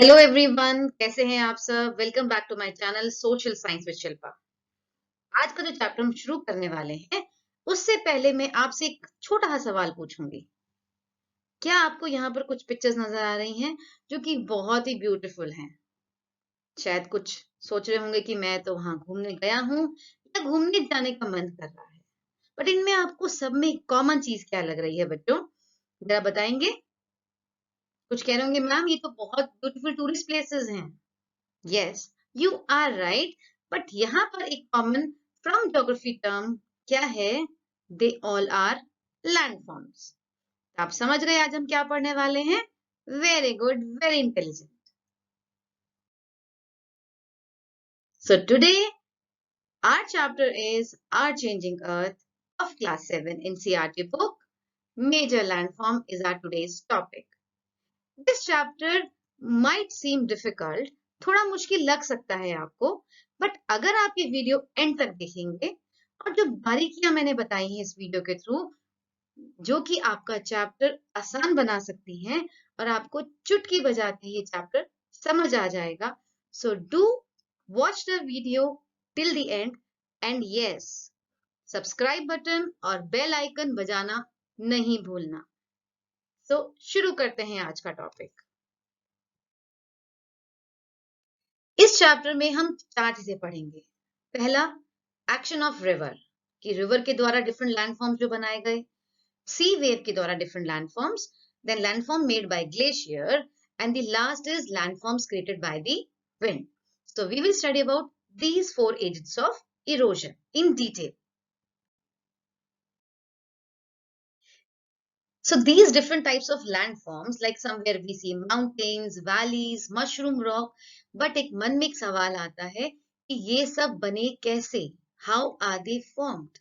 Hello everyone, कैसे हैं आप सब। Welcome back to my channel social science with Shilpa. आज का जो चैप्टर हम शुरू करने वाले हैं उससे पहले मैं आपसे एक छोटा सा सवाल पूछूंगी। क्या आपको यहाँ पर कुछ पिक्चर्स नजर आ रही हैं जो कि बहुत ही ब्यूटीफुल हैं। शायद कुछ सोच रहे होंगे कि मैं तो वहां घूमने गया हूँ या घूमने जाने का मन कर रहा है, बट इनमें आपको सब में कॉमन चीज क्या लग रही है बच्चों, जरा बताएंगे। कुछ कह रहे होंगे मैम ये तो बहुत ब्यूटीफुल टूरिस्ट प्लेसेस हैं। Yes, you are right, but यहाँ पर एक कॉमन फ्रॉम ज्योग्राफी टर्म क्या है? They all are landforms. आप समझ गए आज हम क्या पढ़ने वाले हैं। Very good, very intelligent. So today our chapter is Our Changing Earth of Class 7 NCERT book. Major landform is our today's topic. This chapter might seem difficult, थोड़ा मुश्किल लग सकता है आपको, बट अगर आप ये वीडियो एंड तक देखेंगे और जो बारीकियां मैंने बताई हैं इस वीडियो के थ्रू, जो कि आपका चैप्टर आसान बना सकती हैं और आपको चुटकी बजाते ही ये चैप्टर समझ आ जाएगा। So do watch the video till the end and yes, subscribe button और बेल आइकन बजाना नहीं भूलना। सो शुरू करते हैं आज का टॉपिक। इस चैप्टर में हम चार चीजें पढ़ेंगे। पहला, एक्शन ऑफ रिवर, कि रिवर के द्वारा डिफरेंट लैंडफॉर्म्स जो बनाए गए, सी वेव के द्वारा different landforms, then landform made by glacier, and the last is landforms created by the wind. So we will study about these four agents of erosion in detail. So these different types of landforms, like somewhere we see mountains, valleys, mushroom rock, but एक मन में एक सवाल आता है कि ये सब बने कैसे? How are they formed?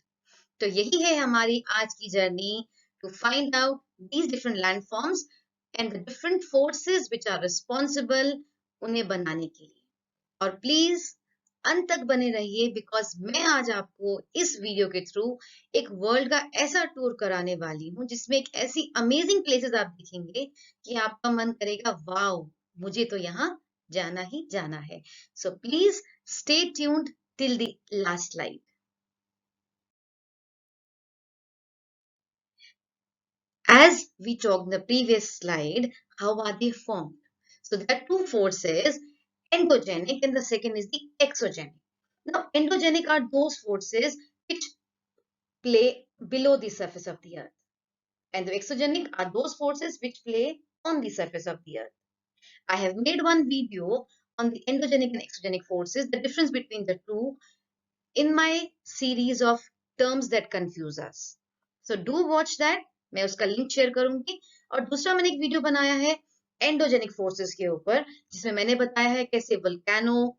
तो यही है हमारी आज की journey, to find out these different landforms and the different forces which are responsible उन्हें बनाने के लिए। और प्लीज अंत तक बने रहिए, बिकॉज मैं आज आपको इस वीडियो के थ्रू एक वर्ल्ड का ऐसा टूर कराने वाली हूँ जिसमें एक ऐसी अमेजिंग प्लेसेस आप देखेंगे कि आपका मन करेगा वाओ, मुझे तो यहाँ जाना ही जाना है। So please stay tuned till the last slide. As we talked in the previous slide, how are they formed? So there are two forces, endogenic and the second is the exogenic. Now, endogenic are those forces which play below the surface of the earth, and the exogenic are those forces which play on the surface of the earth. I have made one video on the endogenic and exogenic forces, the difference between the two, in my series of terms that confuse us. So do watch that. मैं उसका link share करूंगी। और दूसरा मैंने एक video बनाया है endogenic forces के ऊपर, जिसमें मैंने बताया है कैसे वोल्केनो,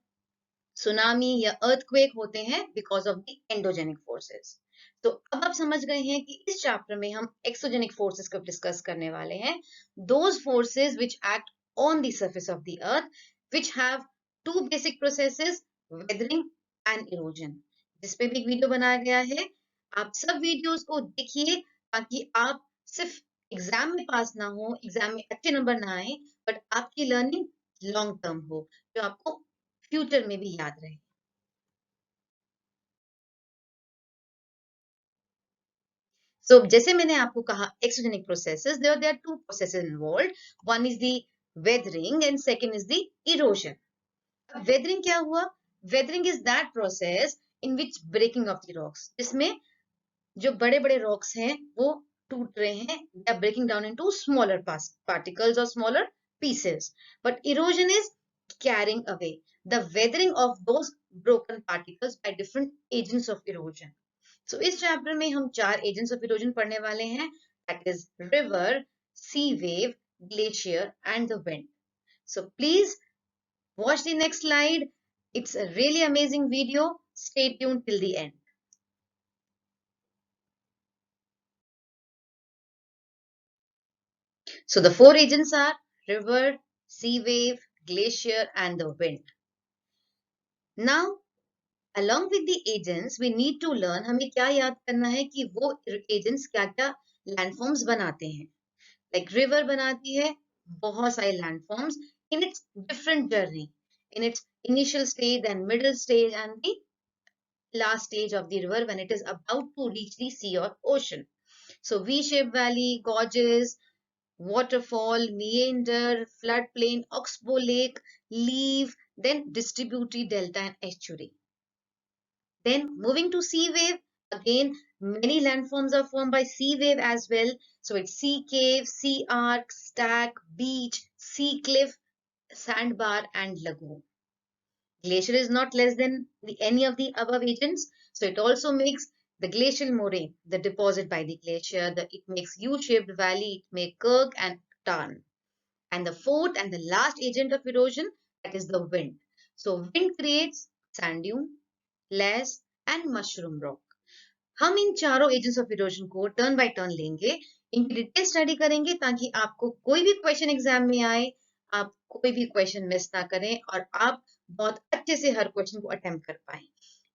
सुनामी या अर्थक्वेक होते हैं because of the endogenic forces. तो अब आप समझ गए हैं कि इस चैप्टर में हम एक्सोजेनिक फोर्सेस को डिस्कस करने वाले हैं, those forces which act on the surface of the earth, which have two basic processes, weathering and erosion, जिस पे भी एक वीडियो बनाया गया है। आप सब वीडियोस को देखिए ताकि आप सिर्फ एग्जाम में पास ना हो, एग्जाम में अच्छे नंबर ना आए, बट आपकी लर्निंग लॉन्ग टर्म हो, जो आपको फ्यूचर में भी याद रहे। सो जैसे मैंने आपको कहा exogenic processes, there are two processes involved, one is the weathering and second is the erosion. अब वेदरिंग क्या हुआ? Weathering is that process in which breaking of the rocks, जिसमें जो बड़े बड़े रॉक्स हैं वो टूट रहे हैं, they are breaking down into smaller particles और smaller pieces. But erosion is carrying away the weathering of those broken particles by different agents of erosion. So इस चैप्टर में हम चार एजेंट्स ऑफ इरोजन पढ़ने वाले हैं, that is river, sea wave, glacier and the wind. So please watch the next slide. It's a really amazing video. Stay tuned till the end. So the four agents are river, sea wave, glacier and the wind. Now along with the agents we need to learn, हमें क्या याद करना है कि वो agents क्या क्या landforms बनाते हैं। Like river बनाती है बहुत सारे landforms, in its different journey, in its initial stage, then middle stage, and the last stage of the river when it is about to reach the sea or ocean. So V-shaped valley, gorges, waterfall, meander, floodplain, oxbow lake, leaf, then distributary delta and estuary. Then moving to sea wave, again many landforms are formed by sea wave as well. So it's sea cave, sea arc, stack, beach, sea cliff, sandbar and lagoon. Glacier is not less than any of the above agents. So it also makes the glacial moraine, the deposit by the glacier. It makes U-shaped valley, it may kirk and tarn. And the fourth and the last agent of erosion, that is the wind. So wind creates sand dune, layers and mushroom rock. हम इन चारों agents of erosion को turn by turn लेंगे, इनकी detail study करेंगे ताकि आपको कोई भी क्वेश्चन एग्जाम में आए, आप कोई भी क्वेश्चन मिस ना करें और आप बहुत अच्छे से हर क्वेश्चन को अटेम्प्ट कर पाए।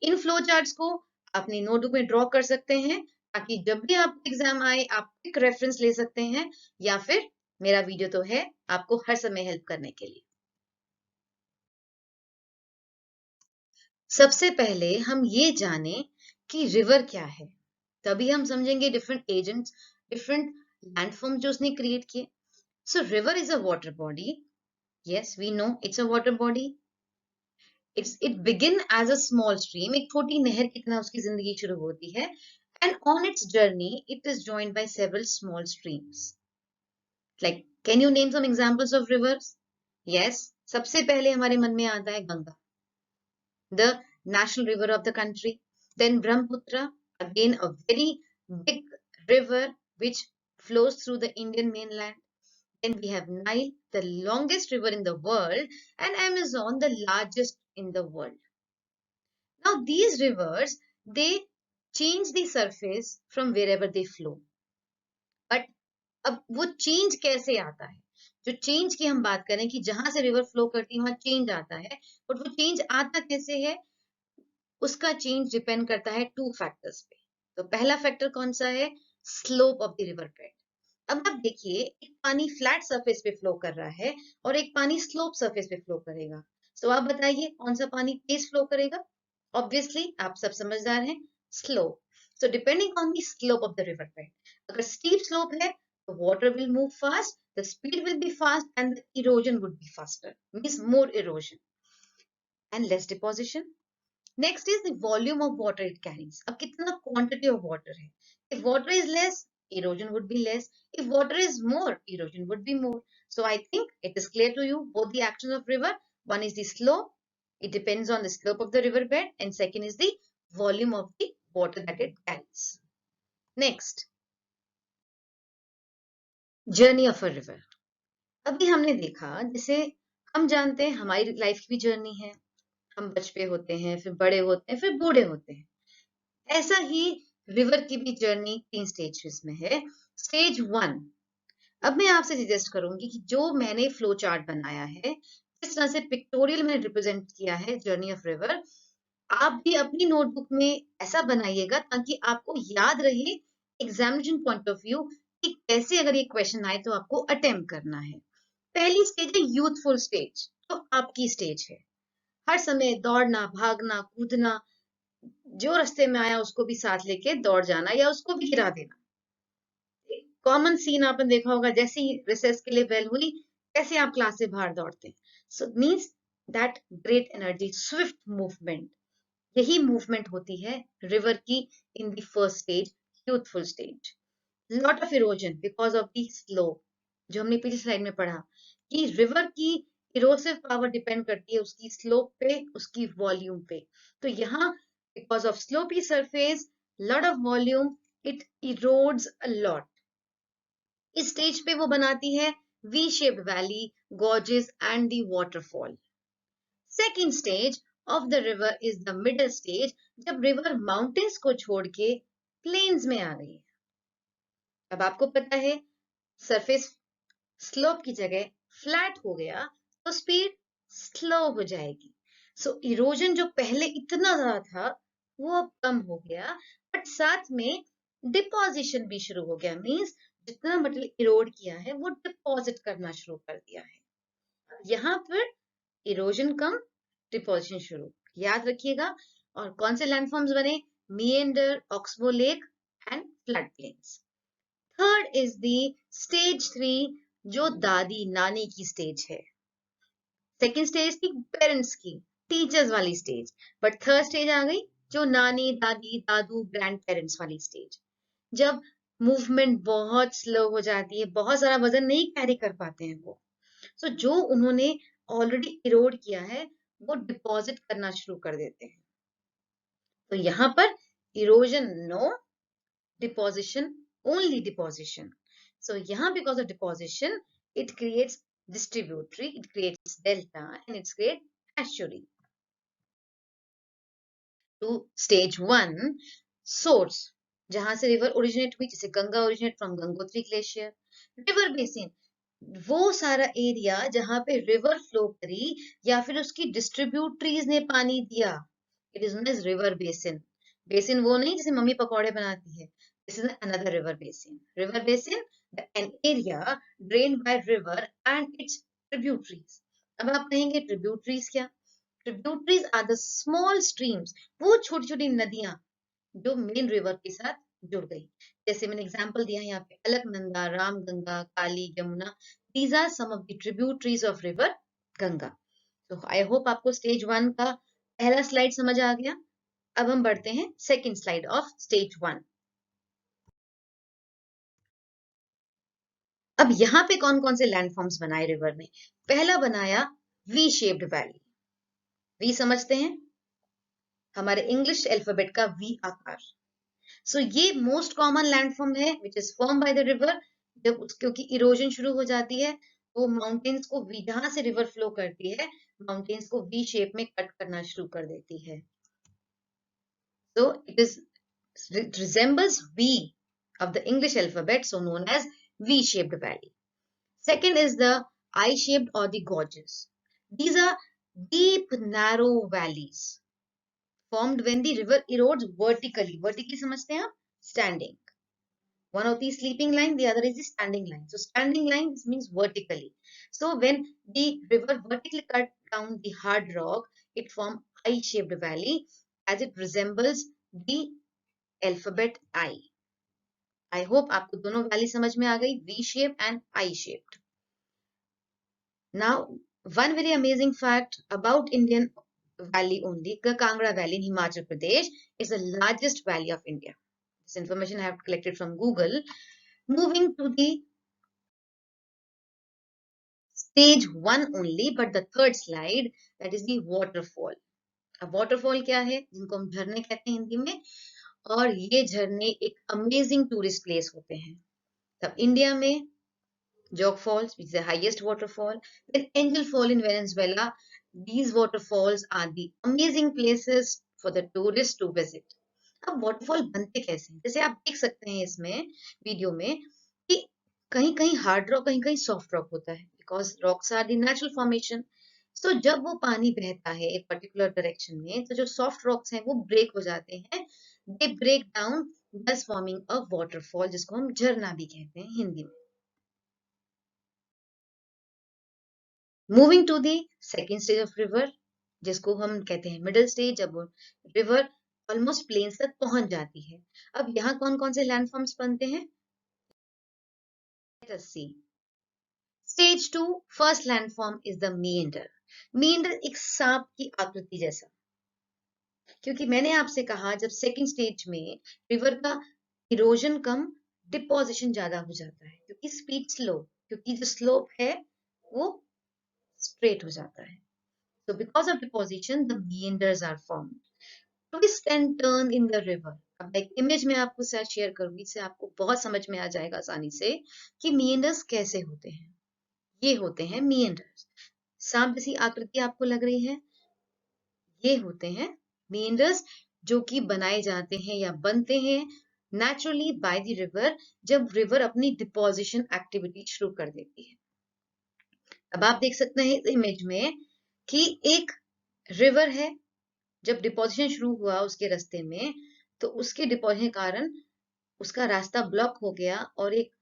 इन फ्लो चार्ट्स को अपनी नोटबुक में ड्रॉ कर सकते हैं ताकि जब भी आप एग्जाम आए आप क्विक रेफरेंस ले सकते हैं, या फिर मेरा वीडियो तो है आपको हर समय हेल्प करने के लिए। सबसे पहले हम ये जाने कि रिवर क्या है, तभी हम समझेंगे डिफरेंट एजेंट्स, डिफरेंट लैंडफॉर्म जो उसने क्रिएट किए। So river is a water body, yes we know it's a water body. It begin as a small stream, एक छोटी नहर की तरह उसकी जिंदगी शुरू होती है, and on its journey it is joined by several small streams. Like can you name some examples of rivers? Yes, सबसे पहले हमारे मन में आता है Ganga, the national river of the country. Then Brahmaputra, again a very big river which flows through the Indian mainland. Then we have Nile, the longest river in the world, and Amazon, the largest in the world. Now these rivers, they change the surface from wherever they flow. But अब वो change कैसे आता है? जो change की हम बात करें कि जहां से रिवर फ्लो करती है वहां चेंज आता है, बट वो चेंज आता कैसे है? उसका चेंज डिपेंड करता है टू फैक्टर्स पे। तो पहला फैक्टर कौन सा है? Slope of the river bed. अब आप देखिए, एक पानी फ्लैट सरफेस पे फ्लो कर रहा है और एक पानी स्लोप सरफेस पे फ्लो करेगा। तो आप बताइए कौन सा पानी तेज फ्लो करेगा? ऑब्वियसली आप सब समझदार हैं, slow. So depending on the slope of the river bed, अगर स्टीप स्लोप है तो water will move fast, the speed will be fast and the erosion would be faster, means more erosion and less deposition. Next is the volume of water it carries. अब कितना quantity of water है? If water is less, erosion would be less. If water is more, erosion would be more. So I think it is clear to you both the actions of river. One is the slope. It depends on the slope of the river bed, and second is the volume of the water that it carries. Next, journey of a river. अभी हमने देखा, जैसे हम जानते हैं हमारी life की भी जर्नी है, हम बचपे होते हैं, फिर बड़े होते हैं, फिर बूढ़े होते हैं। ऐसा ही रिवर की भी जर्नी 3 स्टेजेस में है। स्टेज 1, अब मैं आपसे सजेस्ट करूंगी कि जो मैंने फ्लो चार्ट बनाया है, जिस तरह से पिक्टोरियल में रिप्रेजेंट किया है जर्नी ऑफ रिवर, आप भी अपनी नोटबुक में ऐसा बनाइएगा ताकि आपको याद रहे एग्जामिनेशन पॉइंट ऑफ व्यू कि कैसे अगर ये क्वेश्चन आए तो आपको अटेम्प्ट करना है। पहली स्टेज है यूथफुल स्टेज, तो आपकी स्टेज है। हर समय दौड़ना, भागना, कूदना, जो रास्ते में आया उसको भी साथ लेके दौड़ जाना या उसको भी गिरा देना। कॉमन सीन आपने देखा होगा, जैसे ही रिसेस के लिए बेल हुई कैसे आप क्लास से बाहर दौड़ते हैं। So means that great energy, Swift movement, यही मूवमेंट होती है रिवर की in the first stage, youthful stage. Lot of erosion because of the slope, जो हमने पिछली स्लाइड में पढ़ा कि रिवर की इरोसिव पावर डिपेंड करती है उसकी स्लोप पे, उसकी वॉल्यूम पे। तो यहाँ because of slopey surface, lot of volume, it erodes a lot. इस स्टेज पे वो बनाती है V-shaped valley, gorges and the waterfall. Second stage of the river is the middle stage, जब river mountains को छोड़ के plains में आ गई है। अब आपको पता है surface slope की जगह flat हो गया तो speed slow हो जाएगी। So erosion जो पहले इतना ज्यादा था वो अब कम हो गया, बट साथ में डिपोजिशन भी शुरू हो गया, मींस जितना मटेरियल इरोड किया है वो डिपॉजिट करना शुरू कर दिया है। यहाँ पर इरोजन कम, डिपोजिशन शुरू, याद रखिएगा। और कौन से लैंडफॉर्म्स बने? meander, oxbow lake and floodplains. Third is the stage 3, जो दादी नानी की स्टेज है। सेकेंड स्टेज थी पेरेंट्स की, टीचर्स वाली स्टेज, बट थर्ड स्टेज आ गई जो नानी दादी दादू ग्रैंड पेरेंट्स वाली स्टेज, जब मूवमेंट बहुत स्लो हो जाती है, बहुत सारा वजन नहीं कैरी कर पाते हैं वो। सो जो उन्होंने ऑलरेडी इरोड किया है वो डिपॉजिट करना शुरू कर देते हैं। तो यहाँ पर erosion no, deposition, only deposition. So यहाँ because of deposition, it creates distributary, it creates delta, and it creates estuary. To stage 1, source, जहां से रिवर ओरिजिनेट हुई, जैसे Ganga originate from Gangotri glacier. River basin, वो सारा एरिया जहां पे रिवर फ्लो करी या फिर उसकी डिस्ट्रीब्यूटरीज ने पानी दिया, it is known as river basin. Basin वो नहीं जिसे मम्मी पकौड़े बनाती है, this is another river basin. River basin, an area drained by river and its tributaries। अब आप कहेंगे ट्रिब्यूटरीज क्या? Tributaries are the small streams, वो छोटी छोटी नदियां जो मेन रिवर के साथ जुड़ गई। जैसे मैंने एग्जांपल दिया है यहाँ पे, Alaknanda, Ramganga, Kali, Yamuna, these are some of the tributaries of river Ganga. तो आई होप आपको स्टेज 1 का पहला स्लाइड समझ आ गया। अब हम बढ़ते हैं सेकेंड स्लाइड ऑफ स्टेज 1। अब यहाँ पे कौन कौन से लैंडफॉर्म्स बनाए रिवर ने? पहला बनाया वी शेप्ड वैली। वी समझते हैं, हमारे इंग्लिश अल्फाबेट का वी आकार। सो ये मोस्ट कॉमन लैंडफॉर्म है which is form by the river. जब क्योंकि इरोजन शुरू हो जाती है तो माउंटेन्स को वी, जहां से रिवर फ्लो करती है, माउंटेन्स को वी शेप में कट करना शुरू कर देती है। सो it is resembles V of the English alphabet, so known as V-shaped valley. Second is the I-shaped or the gorges. These are deep, narrow valleys formed when the river erodes vertically. Vertically समझते हैं आप? Standing. One of the sleeping line, the other is the standing line. So standing line means vertically. So when the river vertically cut down the hard rock, it forms I-shaped valley as it resembles the alphabet I. I hope आपको दोनों valley समझ में आ गई, V shape and I shaped. Now, one very amazing fact about Indian valley only, the Kangra Valley in Himachal Pradesh is the largest valley of India. This information I have collected from Google. Moving to the stage 1 only, but the third slide, that is the waterfall. अब waterfall क्या है? जिनको हम झरने कहते हैं हिंदी में, और ये झरने एक अमेजिंग टूरिस्ट प्लेस होते हैं। तब इंडिया में Jog Falls, which is the highest waterfall, then Angel Fall in Venezuela. These waterfalls are the amazing places for the tourists to visit. अब waterfall बनते कैसे हैं? जैसे आप देख सकते हैं इसमें वीडियो में कि कहीं कहीं हार्ड रॉक, कहीं कहीं सॉफ्ट रॉक होता है, because rocks are the natural formation. So जब वो पानी बहता है एक पर्टिकुलर डायरेक्शन में, तो जो सॉफ्ट रॉक्स हैं वो ब्रेक हो जाते हैं, they break down, thus forming a waterfall, जिसको हम झरना भी कहते हैं हिंदी में। Moving to the second stage of river, जिसको हम कहते हैं मिडिल स्टेज, जब रिवर ऑलमोस्ट प्लेन्स तक पहुंच जाती है। अब यहाँ कौन कौन से लैंडफॉर्म्स बनते हैं? Stage 2, first landform is the meander. meander एक सांप की आकृति जैसा, क्योंकि मैंने आपसे कहा जब सेकेंड स्टेज में रिवर का इरोजन कम, डिपोजिशन ज्यादा हो जाता है, क्योंकि स्पीड स्लो, क्योंकि जो स्लोप है वो स्ट्रेट हो जाता है। So because of deposition, the meanders are formed. Twist and turn in the river. अब एक इमेज में आपको साथ शेयर करूंगी, इससे आपको बहुत समझ में आ जाएगा आसानी से कि meanders कैसे होते हैं। ये होते हैं meanders। सांप जैसी आकृति आपको लग रही है, ये होते हैं meanders, जो कि बनाए जाते हैं या बनते हैं नेचुरली बाय द रिवर, जब रिवर अपनी डिपोजिशन एक्टिविटी शुरू कर देती है। अब आप देख सकते हैं इस इमेज में कि एक रिवर है, जब डिपोजिशन शुरू हुआ उसके रास्ते में, तो उसके डिपोजिशन के कारण उसका रास्ता ब्लॉक हो गया और एक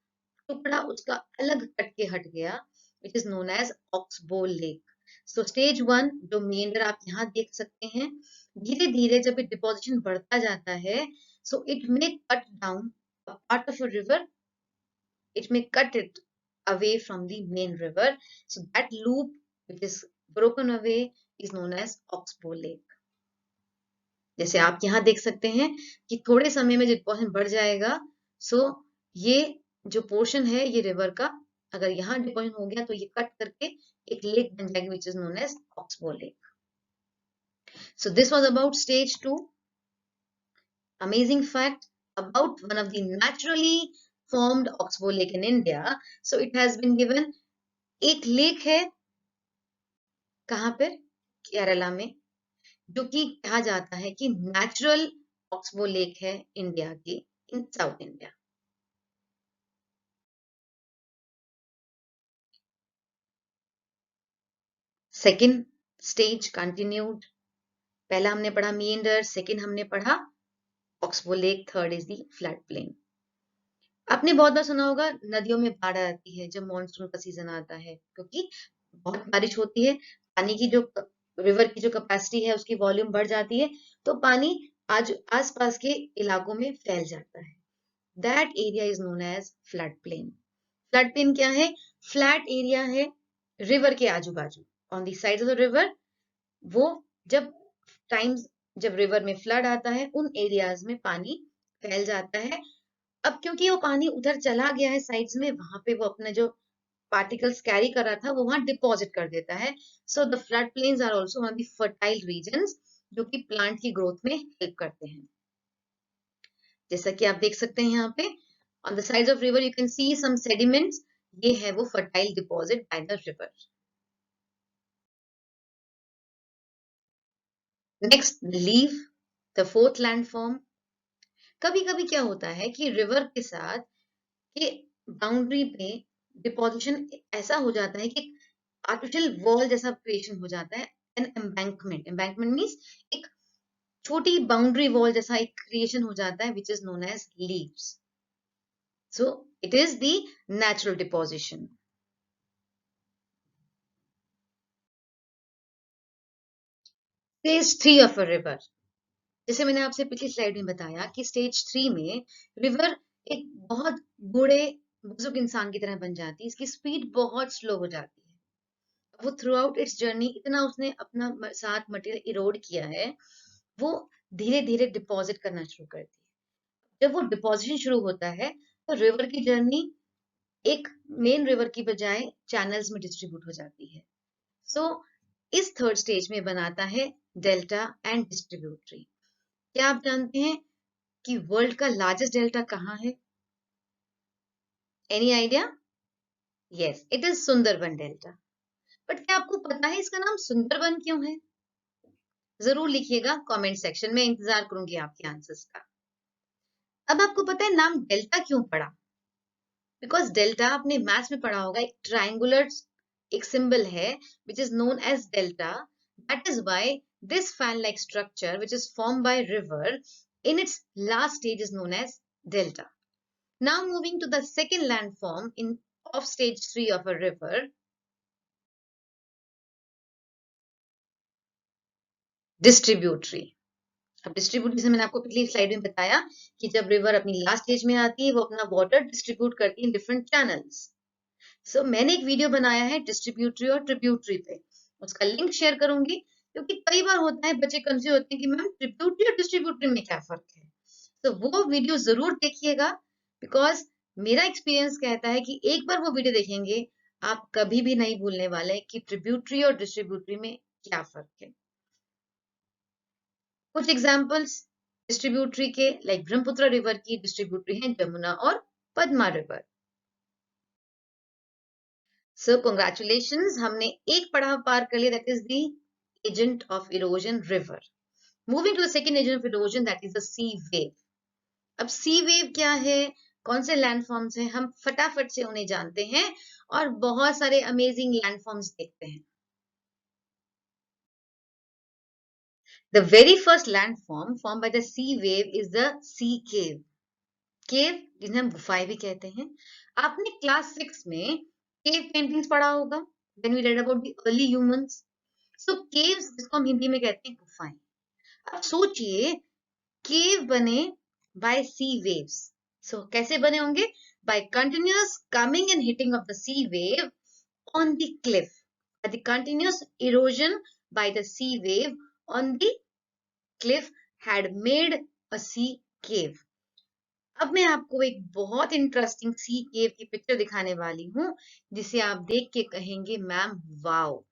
टुकड़ा उसका अलग कट के हट गया, which is known as Oxbow Lake. So stage 1 जो मेंढर आप यहाँ देख सकते हैं, धीरे धीरे जब ये डिपोजिशन बढ़ता जाता है, so it may cut down a part of a river, it may cut it away from the main river. So that loop which is broken away is known as Oxbow Lake. जैसे आप यहाँ देख सकते हैं कि थोड़े समय में डिपोजिशन बढ़ जाएगा, सो ये जो पोर्शन है ये रिवर का, अगर यहाँ डिपोजिशन हो गया तो ये कट करके एक लेक बन जाएगी which is known as Oxbow Lake. So this was about stage 2. Amazing fact about one of the naturally formed Oxbow Lake in India. So it has been given, एक lake है कहाँ पर, केरला में, जो कि कहा जाता है कि नेचुरल ऑक्सबो लेक है इंडिया की, in south India. Second stage continued. पहला हमने पढ़ा मीएंडर, सेकेंड हमने पढ़ा oxbow lake, third is the flood plain. आपने बहुत बार सुना होगा नदियों में बाढ़ आती है जब मॉनसून का सीजन आता है, क्योंकि बहुत बारिश होती है, पानी की जो रिवर की जो कैपेसिटी है उसकी वॉल्यूम बढ़ जाती है, तो पानी आज आसपास के इलाकों में फैल जाता है. That area is known as flood plain. Flood plain क्या है? फ्लैट एरिया है रिवर के आजू बाजू, on the side of the river. वो जब रिवर में फ्लड आता है उन एरियाज में पानी फैल जाता है. अब क्योंकि वो पानी उधर चला गया है साइड्स में, वहां पे वो अपने जो पार्टिकल्स कैरी कर रहा था वो वहां डिपॉजिट कर देता है. So the flood plains are also one of the fertile regions जो कि प्लांट की ग्रोथ में हेल्प करते हैं. जैसा कि आप देख सकते हैं यहाँ पे on the sides of river you can see some sediments. ये है वो fertile deposit by the river. Next levee, the fourth landform. कभी कभी क्या होता है कि रिवर के साथ के बाउंड्री पे डिपोजिशन ऐसा हो जाता है कि आर्टिफिशियल वॉल जैसा क्रिएशन हो जाता है. एन एम्बैंकमेंट, एम्बैंकमेंट मींस एक छोटी बाउंड्री वॉल जैसा एक क्रिएशन हो जाता है which is known as levees. So it is the natural deposition. Stage 3 of a river. जैसे मैंने आपसे पिछली स्लाइड में बताया कि स्टेज 3 में रिवर एक बहुत बूढ़े बुजुर्ग इंसान की तरह बन जाती है. इसकी स्पीड बहुत स्लो हो जाती है. वो थ्रू आउट इट्स जर्नी इतना उसने अपना साथ मटेरियल इरोड किया है, वो धीरे धीरे डिपॉजिट करना शुरू करती है. जब वो डिपॉजिशन शुरू होता है तो रिवर की जर्नी एक मेन रिवर की बजाय चैनल्स में डिस्ट्रीब्यूट हो जाती है. सो इस थर्ड स्टेज में बनाता है डेल्टा एंड डिस्ट्रीब्यूटरी. क्या आप जानते हैं कि वर्ल्ड का लार्जेस्ट डेल्टा कहाँ है? Any idea? Yes, it is Sundarban delta. But क्या आपको पता है इसका नाम सुंदरबन क्यों है? जरूर लिखिएगा कमेंट सेक्शन में, इंतजार करूंगी आपके आंसर्स का. अब आपको पता है नाम डेल्टा क्यों पड़ा? बिकॉज डेल्टा आपने मैथ्स में पढ़ा होगा, एक ट्रायंगुलर एक सिंबल है which is known as delta. That is why this fan-like structure which is formed by river in its last stage is known as delta. Now moving to the second landform of stage 3 of a river. Distributary. अब distributary से मैंने आपको पिछली slide में बताया कि जब river अपनी लास्ट स्टेज में आती है वो अपना वाटर डिस्ट्रीब्यूट करती है इन डिफरेंट चैनल्स. सो मैंने एक वीडियो बनाया है डिस्ट्रीब्यूटरी और ट्रिब्यूटरी पे, उसका लिंक शेयर करूंगी, क्योंकि कई बार होता है बच्चे कंफ्यूज होते हैं कि मैम ट्रिब्यूटरी और डिस्ट्रीब्यूटरी में क्या फर्क है. तो वो वीडियो जरूर देखिएगा, बिकॉज मेरा एक्सपीरियंस कहता है कि एक बार वो वीडियो देखेंगे आप कभी भी नहीं भूलने वाले कि ट्रिब्यूटरी और डिस्ट्रीब्यूटरी में क्या फर्क है. कुछ एग्जाम्पल्स डिस्ट्रीब्यूटरी के, लाइक ब्रह्मपुत्र रिवर की डिस्ट्रीब्यूटरी है जमुना और पद्मा रिवर. सो कंग्रेचुलेशंस, हमने एक पड़ाव पार कर लिया, that is the agent of erosion river. Moving to the second agent of erosion, that is the sea wave. अब सी वेव क्या है, कौन से लैंडफॉर्म्स हैं, हम फटाफट से उन्हें जानते हैं और बहुत सारे अमेजिंग लैंडफॉर्म्स देखते हैं. The very first landform formed by the sea wave is the sea cave. केव जिन्हें हम गुफाएं भी कहते हैं. आपने क्लास 6 में केव पेंटिंग्स पढ़ा होगा when we read about the early humans. So caves, जिसको हम हिंदी में कहते हैं गुफाएं। अब सोचिए, केव बने बाय सी वेव्स। सो कैसे बने होंगे? By continuous coming and hitting of the sea wave on the cliff, by the continuous erosion by the sea wave on the cliff had made a sea cave. अब मैं आपको एक बहुत इंटरेस्टिंग सी केव की picture दिखाने वाली हूँ, जिसे आप देख के कहेंगे ma'am wow.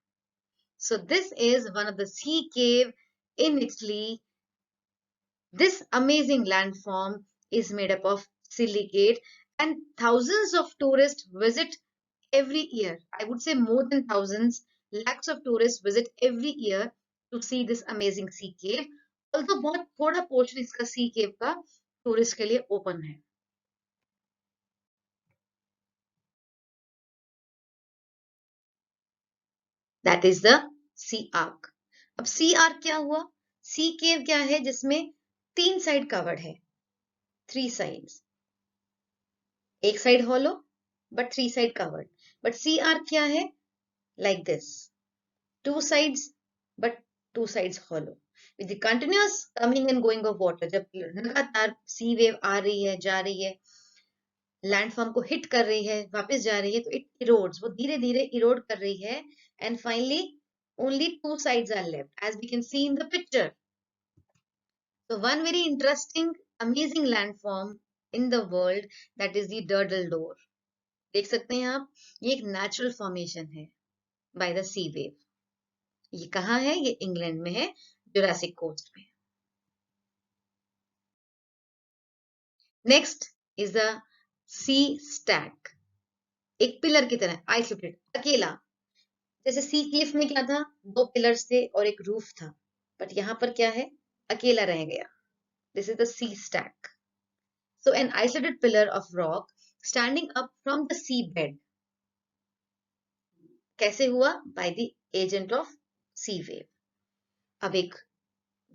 So this is one of the sea cave in Italy. This amazing landform is made up of silicate, and thousands of tourists visit every year. I would say more than thousands, lakhs of tourists visit every year to see this amazing sea cave. Although बहुत थोड़ा portion इसका sea cave का tourist के लिए open है. That is the sea arc. अब sea arc क्या हुआ? Sea cave क्या है? जिसमें 3 साइड covered है, 3 sides. एक side hollow but 3 side covered. But sea arc क्या है? Like this, 2 sides but 2 sides hollow. With the continuous coming and going of water, जब लगातार सी वेव आ रही है, जा रही है, लैंडफॉर्म को हिट कर रही है, वापस जा रही है, तो इट इरोड्स, वो धीरे धीरे इरोड कर रही है, and finally only 2 sides are left, as we can see in the picture. So one very interesting, amazing landform in the world, that is the Durdle Door. देख सकते हैं आप, ये एक नेचुरल फॉर्मेशन है बाय द सी वेव. ये कहाँ है? ये इंग्लैंड में है, जुरासिक कोस्ट में. Next is the sea stack. एक पिलर की तरह, आइसोलेटेड, अकेला. जैसे सी क्लिफ में क्या था? 2 पिलर्स थे और एक रूफ था, बट यहाँ पर क्या है? अकेला रह गया. This is the sea stack. So an isolated pillar of rock standing up from the sea bed. कैसे हुआ? By the agent of sea wave. अब एक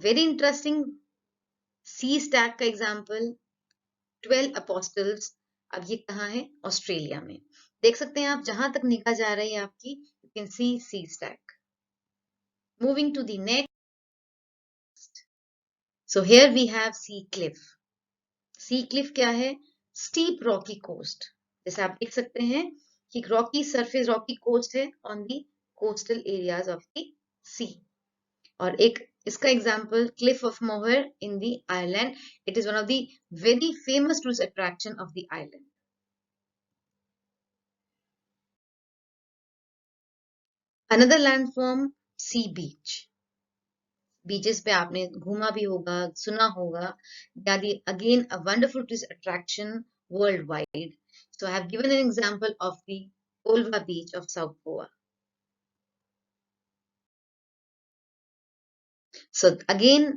वेरी इंटरेस्टिंग सी स्टैक का एग्जाम्पल, 12 अपोस्टल्स. अब ये कहाँ है? ऑस्ट्रेलिया में. देख सकते हैं आप, जहां तक निगाह जा रही है आपकी, you can see sea stack. Moving to the next. So here we have sea cliff. Sea cliff क्या है? Steep rocky coast. जैसे आप देख सकते हैं कि रॉकी सरफेस, रॉकी कोस्ट है on the coastal areas of the sea. और एक इसका example, cliff of Moher in the Ireland. It is one of the very famous tourist attraction of the Ireland. Another landform, sea beach. Beaches पे आपने घूमा भी होगा, सुना होगा. Again a wonderful tourist attraction world wide. So I have given an example of the Colva beach of South Goa. So again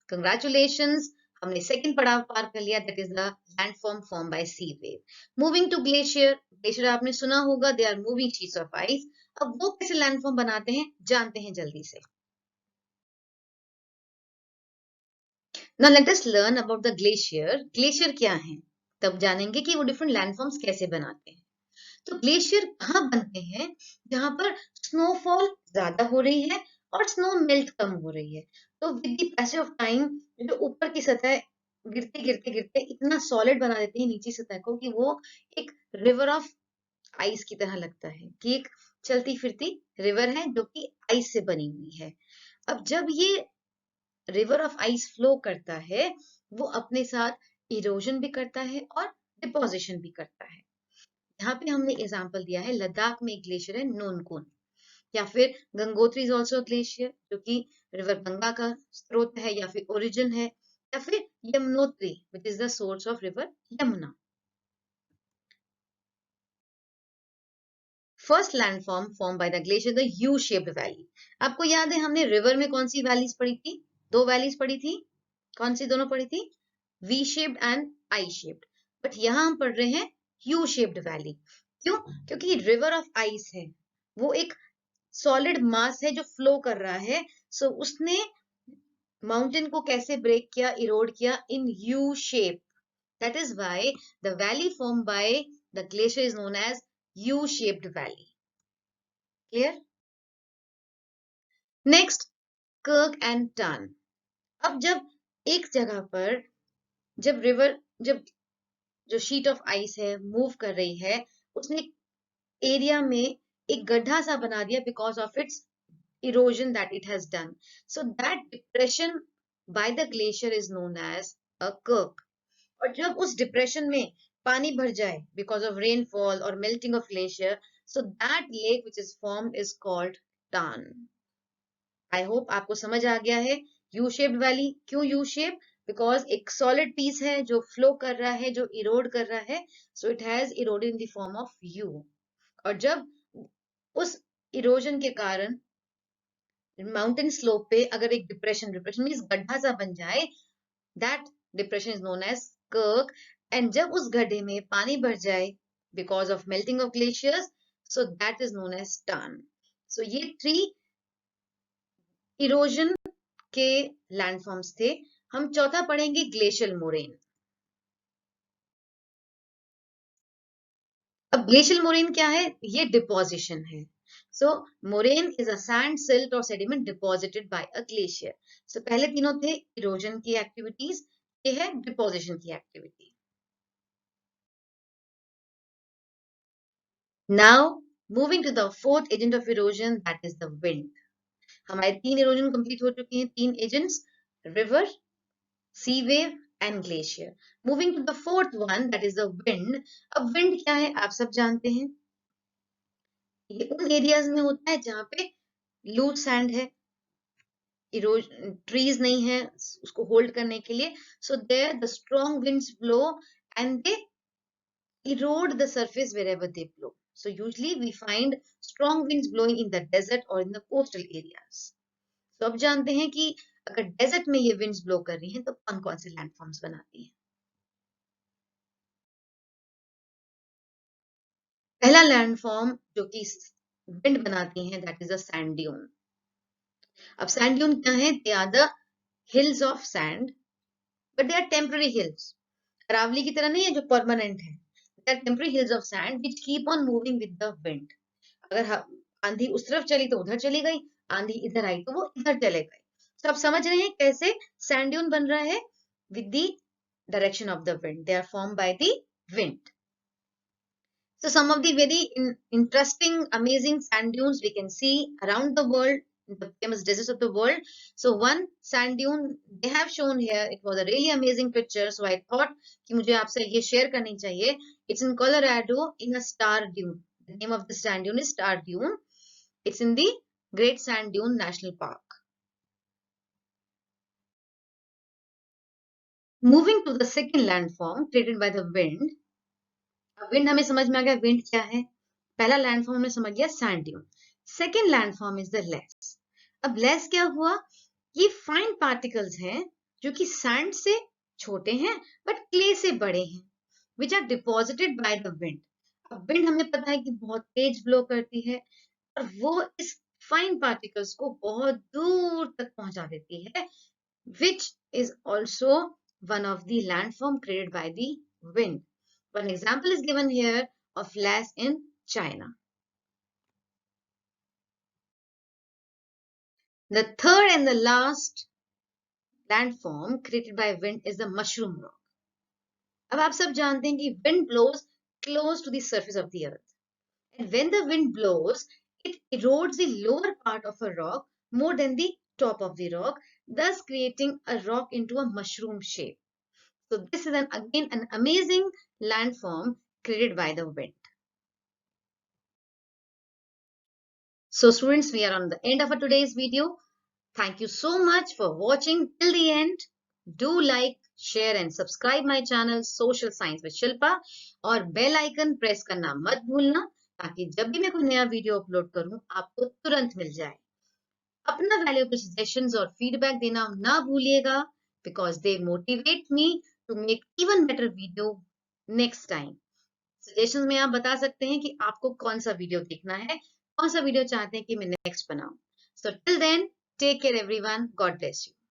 congratulations, हमने second पड़ाव पार कर लिया, that is the landform form by sea wave. Moving to glacier. Glacier आपने सुना होगा, they are moving sheets of ice. अब वो कैसे लैंडफॉर्म बनाते हैं, जानते हैं जल्दी से. Now let us learn about the glacier. Glacier क्या है, तब जानेंगे कि वो डिफरेंट लैंडफॉर्म्स कैसे बनाते हैं. तो ग्लेशियर कहाँ बनते हैं? जहां पर स्नोफॉल ज्यादा हो रही है और स्नो मेल्ट कम हो रही है. तो with the passage of time, जो ऊपर की सतह गिरते गिरते गिरते इतना सॉलिड बना देते हैं नीचे सतह को, कि वो एक रिवर ऑफ आइस की तरह लगता है, कि एक चलती फिरती रिवर है जो कि आइस से बनी हुई है. अब जब ये रिवर ऑफ आइस फ्लो करता है, वो अपने साथ इरोजन भी करता है और डिपोजिशन भी करता है. यहाँ पे हमने एग्जांपल दिया है, लद्दाख में एक ग्लेशियर है नोनकुन, या फिर गंगोत्री इज ऑल्सो ग्लेशियर, जो कि रिवर गंगा का स्रोत है या फिर ओरिजिन है, या फिर Yamunotri which is the source of river Yamuna. First landform form by the glacier, the U shaped valley. आपको याद है हमने रिवर में कौन सी वैलीज पढ़ी थी? 2 वैलीज पढ़ी थी. कौन सी दोनों पढ़ी थी? V shaped and I shaped. But यहाँ हम पढ़ रहे हैं यू शेप्ड वैली. क्यों? क्योंकि रिवर ऑफ आइस है, वो एक सॉलिड मास है जो फ्लो कर रहा है. सो उसने माउंटेन को कैसे ब्रेक किया, इरोड किया in U shape. That is why the valley form by the glacier is known as U-shaped valley. Clear? Next, kirk and turn. अब जब एक जगह पर जब जो शीट ऑफ आइस है मूव कर रही है, उसने एरिया में एक गड्ढा सा बना दिया because of its erosion that it has done. So that depression by the glacier is known as a kirk. और जब उस डिप्रेशन में पानी भर जाए because of rainfall or melting of glacier, so that lake which is formed is called tarn. I hope आपको समझ आ गया है. U shaped valley क्यों U shape? Because एक solid piece है जो flow कर रहा है, जो erode कर रहा है, so it has eroded in the form of U. और जब उस erosion के कारण माउंटेन स्लोप पे अगर एक डिप्रेशन मीन्स गड्ढा सा बन जाए, that depression is known as cirque. And जब उस गड्ढे में पानी भर जाए because of melting of glaciers, so that is known as tarn. So ये 3 इरोजन के लैंडफॉर्म्स थे. हम चौथा पढ़ेंगे ग्लेशियल मोरेन. अब ग्लेशियल मोरेन क्या है? ये डिपोजिशन है. So moraine is a sand, silt or sediment deposited by a glacier. So पहले तीनों थे erosion की activities, ये है deposition की activity. Now moving to the fourth agent of erosion, that is the wind. हमारे 3 erosion complete हो चुके हैं. 3 agents, river, sea wave and glacier. Moving to the fourth one, that is the wind. अब wind क्या है आप सब जानते हैं. ये उन एरियाज में होता है जहां पे लूज सैंड है, ट्रीज नहीं है उसको होल्ड करने के लिए. So there the strong winds blow and they erode the surface wherever they blow. So usually we find strong winds blowing in the desert or in the coastal areas. So अब जानते हैं कि अगर desert में ये winds blow कर रही हैं तो कौन कौन से लैंडफॉर्म्स बनाती हैं. पहला लैंडफॉर्म जो कि विंड बनाती हैं, that is a sand dune. अब सैंड ड्यून क्या है? They are the hills of sand, but they are temporary hills. Aravalli की तरह नहीं है जो परमानेंट है. They are temporary hills of sand which keep on moving with the wind. अगर आंधी उस तरफ चली तो उधर चली गई, आंधी इधर आई तो वो इधर चले गए. तो आप समझ रहे हैं कैसे सैंड ड्यून बन रहा है? With the direction of the wind. They are formed by the wind. So some of the very interesting, amazing sand dunes we can see around the world, the famous deserts of the world. So one sand dune they have shown here. It was a really amazing picture. So I thought कि मुझे आपसे ये share करनी चाहिए. It's in Colorado in a star dune. The name of the sand dune is Star Dune. It's in the Great Sand Dune National Park. Moving to the second landform created by the wind. Wind हमें समझ में आ गया wind क्या है. पहला landform हमने समझ लिया sand dune. Second landform is the less. अब लेस क्या हुआ? ये फाइन पार्टिकल्स हैं जो कि सैंड से छोटे हैं बट क्ले से बड़े हैं, which are deposited by the wind. अब विंड हमें पता है कि बहुत तेज ब्लो करती है और वो इस फाइन पार्टिकल्स को बहुत दूर तक पहुंचा देती है, which is also one of the landform created by the wind. One example is given here of Las in China. The third and the last landform created by wind is the mushroom rock. अब आप सब जानते हैं कि wind blows close to the surface of the earth. And when the wind blows, it erodes the lower part of a rock more than the top of the rock, thus creating a rock into a mushroom shape. So this is again an amazing landform created by the wind. So students, we are on the end of today's video. Thank you so much for watching till the end. Do like, share and subscribe my channel Social Science with Shilpa और bell icon press करना मत भूलना ताकि जब भी मैं कोई नया वीडियो अपलोड करूं आपको तुरंत मिल जाए. अपना वैल्यूएबल सजेशंस और फीडबैक देना ना भूलिएगा because they motivate me to make even better video next time. Suggestions में आप बता सकते हैं कि आपको कौन सा वीडियो देखना है, कौन सा वीडियो चाहते हैं कि मैं नेक्स्ट बनाऊं. So till then, take care everyone. God bless you.